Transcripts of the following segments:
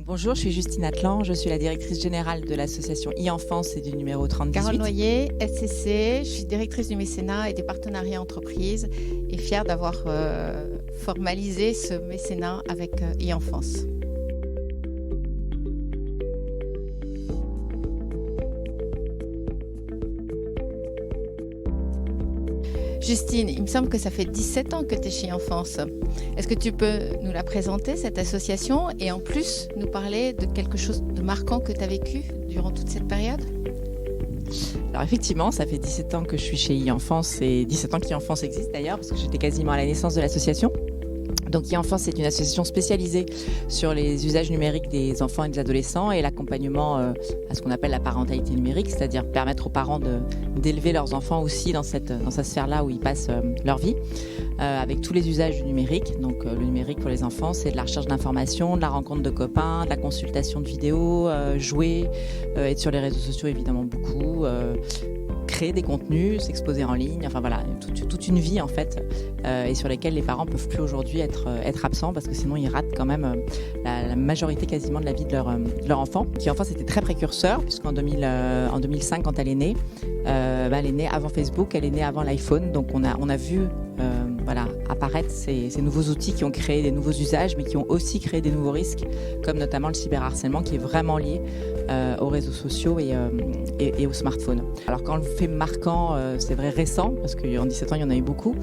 Bonjour, je suis Justine Atlan, je suis la directrice générale de l'association e-Enfance et du numéro 3018. Carole Noyer, SCC, je suis directrice du mécénat et des partenariats entreprises et fière d'avoir formalisé ce mécénat avec e-Enfance. Justine, il me semble que ça fait 17 ans que tu es chez e-Enfance. Est-ce que tu peux nous la présenter, cette association, et en plus nous parler de quelque chose de marquant que tu as vécu durant toute cette période ? Alors effectivement, ça fait 17 ans que je suis chez e-Enfance et 17 ans qu'e-Enfance existe d'ailleurs, parce que j'étais quasiment à la naissance de l'association. Donc e-Enfance, c'est une association spécialisée sur les usages numériques des enfants et des adolescents et l'accompagnement à ce qu'on appelle la parentalité numérique, c'est-à-dire permettre aux parents d'élever leurs enfants aussi dans cette sphère-là où ils passent leur vie, avec tous les usages du numérique. Donc le numérique pour les enfants, c'est de la recherche d'informations, de la rencontre de copains, de la consultation de vidéos, jouer, être sur les réseaux sociaux évidemment beaucoup, créer des contenus, s'exposer en ligne, enfin voilà, toute une vie en fait, et sur lesquelles les parents peuvent plus aujourd'hui être absents parce que sinon ils ratent quand même la majorité quasiment de la vie de leur enfant. Qui enfant c'était très précurseur puisqu'en 2005 quand elle est née, elle est née avant Facebook, elle est née avant l'iPhone, donc on a vu apparaître ces nouveaux outils qui ont créé des nouveaux usages mais qui ont aussi créé des nouveaux risques comme notamment le cyberharcèlement qui est vraiment lié aux réseaux sociaux et aux smartphones. Alors quand le fait marquant, c'est vrai récent, parce qu'en 17 ans il y en a eu beaucoup,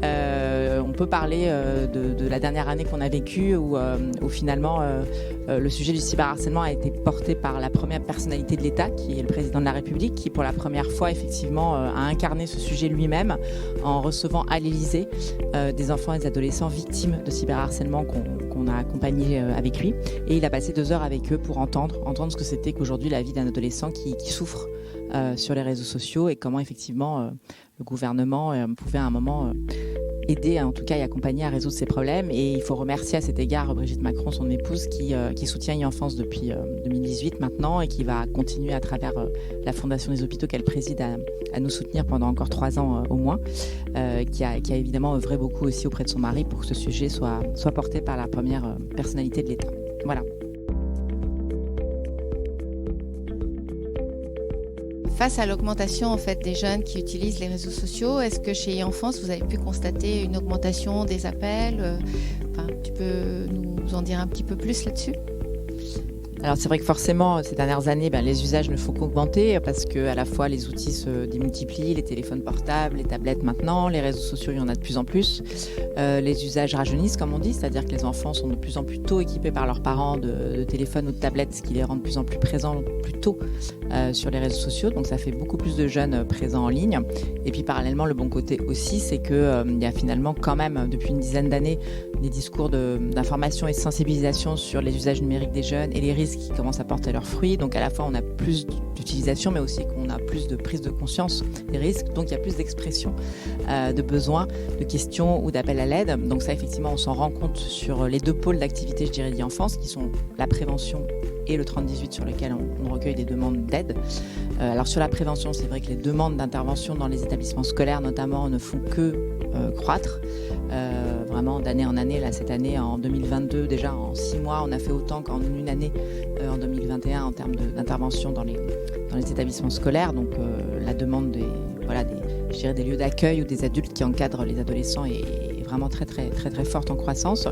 on peut parler de la dernière année qu'on a vécue où finalement le sujet du cyberharcèlement a été porté par la première personnalité de l'État qui est le président de la République qui pour la première fois effectivement a incarné ce sujet lui-même en recevant à l'Élysée des enfants et des adolescents victimes de cyberharcèlement qu'on a accompagnés avec lui et il a passé 2 heures avec eux pour entendre ce que c'était qu'aujourd'hui la vie d'un adolescent qui souffre sur les réseaux sociaux et comment effectivement le gouvernement pouvait à un moment aider en tout cas et accompagner à résoudre ces problèmes. Et il faut remercier à cet égard Brigitte Macron, son épouse, qui soutient e-Enfance depuis 2018 maintenant et qui va continuer à travers la Fondation des hôpitaux qu'elle préside à nous soutenir pendant encore 3 ans au moins, qui a évidemment œuvré beaucoup aussi auprès de son mari pour que ce sujet soit porté par la première personnalité de l'État. Voilà. Face à l'augmentation en fait, des jeunes qui utilisent les réseaux sociaux, est-ce que chez e-Enfance, vous avez pu constater une augmentation des appels ? Tu peux nous en dire un petit peu plus là-dessus ? Alors c'est vrai que forcément, ces dernières années, les usages ne font qu'augmenter parce que à la fois les outils se démultiplient, les téléphones portables, les tablettes maintenant, les réseaux sociaux, il y en a de plus en plus. Les usages rajeunissent, comme on dit, c'est-à-dire que les enfants sont de plus en plus tôt équipés par leurs parents de téléphones ou de tablettes, ce qui les rend de plus en plus présents plus tôt sur les réseaux sociaux. Donc ça fait beaucoup plus de jeunes présents en ligne. Et puis parallèlement, le bon côté aussi, c'est qu'il y a finalement quand même, depuis une dizaine d'années, des discours d'information et de sensibilisation sur les usages numériques des jeunes et les risques qui commencent à porter leurs fruits. Donc à la fois on a plus d'utilisation mais aussi qu'on a plus de prise de conscience des risques. Donc il y a plus d'expression de besoins, de questions ou d'appels à l'aide. Donc ça effectivement on s'en rend compte sur les 2 pôles d'activité je dirais d'e-Enfance qui sont la prévention et le 3018 sur lequel on recueille des demandes d'aide. Alors sur la prévention c'est vrai que les demandes d'intervention dans les établissements scolaires notamment ne font que croître. Vraiment d'année en année, là cette année en 2022 déjà en 6 mois on a fait autant qu'en une année en 2021 en termes d'intervention dans les établissements scolaires. Donc la demande des lieux d'accueil ou des adultes qui encadrent les adolescents est vraiment très très très très forte en croissance.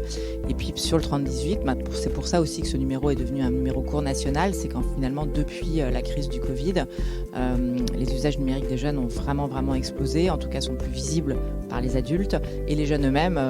Et puis sur le 3018, c'est pour ça aussi que ce numéro est devenu un numéro court national, c'est qu'en finalement depuis la crise du Covid, les usages numériques des jeunes ont vraiment explosé, en tout cas sont plus visibles par les adultes et les jeunes eux-mêmes,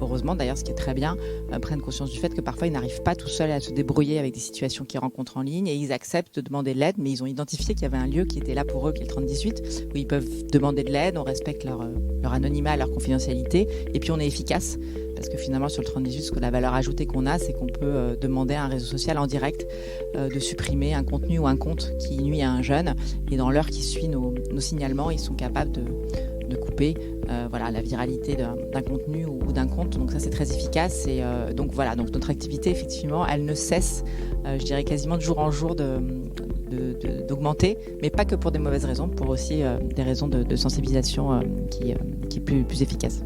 heureusement d'ailleurs ce qui est très bien, prennent conscience du fait que parfois ils n'arrivent pas tout seuls à se débrouiller avec des situations qu'ils rencontrent en ligne et ils acceptent de demander de l'aide, mais ils ont identifié qu'il y avait un lieu qui était là pour eux, qui est le 3018, où ils peuvent demander de l'aide, on respecte leur anonymat, leur confidentialité et puis on est efficace. Parce que finalement, sur le 3018, la valeur ajoutée qu'on a, c'est qu'on peut demander à un réseau social en direct de supprimer un contenu ou un compte qui nuit à un jeune. Et dans l'heure qui suit nos signalements, ils sont capables de couper la viralité d'un contenu ou d'un compte. Donc ça, c'est très efficace. Et donc notre activité, effectivement, elle ne cesse, je dirais quasiment de jour en jour d'augmenter, mais pas que pour des mauvaises raisons, pour aussi des raisons de sensibilisation qui est plus efficace.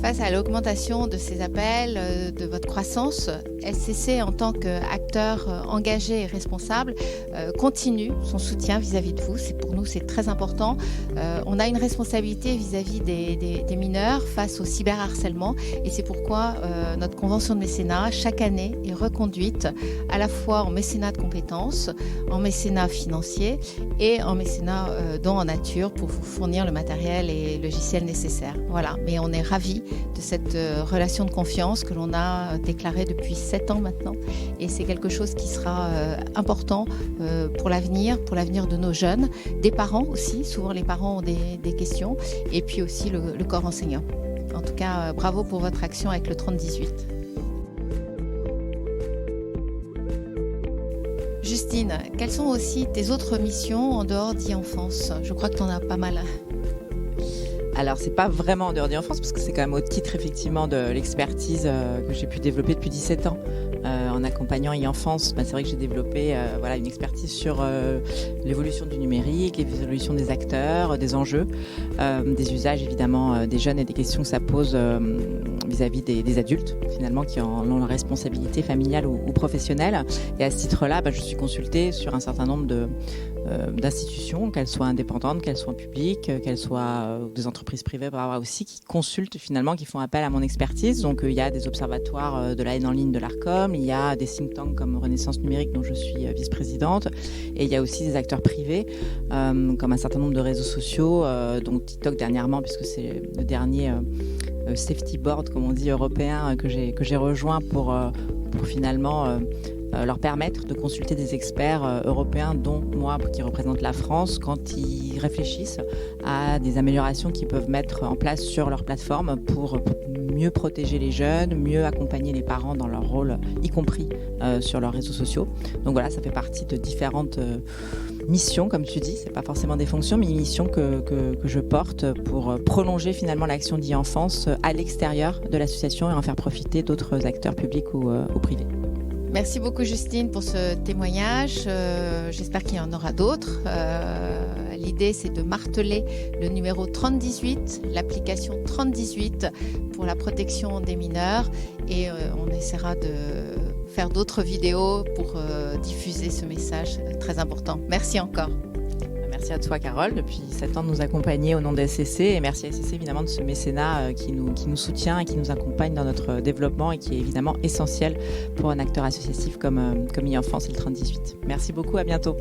face à l'augmentation de ces appels, de votre croissance, SCC, en tant qu'acteur engagé et responsable, continue son soutien vis-à-vis de vous. Pour nous, c'est très important. On a une responsabilité vis-à-vis des mineurs face au cyberharcèlement, et c'est pourquoi notre convention de mécénat, chaque année, est reconduite à la fois en mécénat de compétences, en mécénat financier et en mécénat don en nature pour vous fournir le matériel et logiciel nécessaire. Voilà, mais on est ravis de cette relation de confiance que l'on a déclarée depuis 7 ans maintenant, et c'est quelque chose qui sera important pour l'avenir de nos jeunes, des parents aussi, souvent les parents ont des questions, et puis aussi le corps enseignant. En tout cas, bravo pour votre action avec le 30-18. Justine, quelles sont aussi tes autres missions en dehors d'e-enfance? Je crois que tu en as pas mal. Alors, c'est pas vraiment en dehors d'e-enfance, parce que c'est quand même au titre, effectivement, de l'expertise que j'ai pu développer depuis 17 ans. En accompagnant e-enfance, c'est vrai que j'ai développé une expertise sur l'évolution du numérique, l'évolution des acteurs, des enjeux, des usages, évidemment, des jeunes et des questions que ça pose vis-à-vis des adultes, finalement, qui en ont la responsabilité familiale ou professionnelle. Et à ce titre-là, je suis consultée sur un certain nombre d'institutions, qu'elles soient indépendantes, qu'elles soient publiques, qu'elles soient des entreprises privées aussi, qui consultent finalement, qui font appel à mon expertise. Donc il y a des observatoires de la haine en ligne de l'Arcom, il y a des think tanks comme Renaissance Numérique dont je suis vice-présidente, et il y a aussi des acteurs privés comme un certain nombre de réseaux sociaux, donc TikTok dernièrement, puisque c'est le dernier safety board, comme on dit, européen, que j'ai rejoint pour finalement leur permettre de consulter des experts européens, dont moi, qui représente la France, quand ils réfléchissent à des améliorations qu'ils peuvent mettre en place sur leur plateforme pour mieux protéger les jeunes, mieux accompagner les parents dans leur rôle, y compris sur leurs réseaux sociaux. Donc voilà, ça fait partie de différentes missions, comme tu dis, c'est pas forcément des fonctions, mais une mission que je porte pour prolonger finalement l'action d'e-enfance à l'extérieur de l'association et en faire profiter d'autres acteurs publics ou privés. Merci beaucoup Justine pour ce témoignage. J'espère qu'il y en aura d'autres. L'idée, c'est de marteler le numéro 3018, l'application 3018 pour la protection des mineurs, et on essaiera de faire d'autres vidéos pour diffuser ce message très important. Merci encore. Merci à toi, Carole, depuis 7 ans de nous accompagner au nom de SCC, et merci à SCC évidemment de ce mécénat qui nous soutient et qui nous accompagne dans notre développement et qui est évidemment essentiel pour un acteur associatif comme e-enfance et le 3018. Merci beaucoup, à bientôt.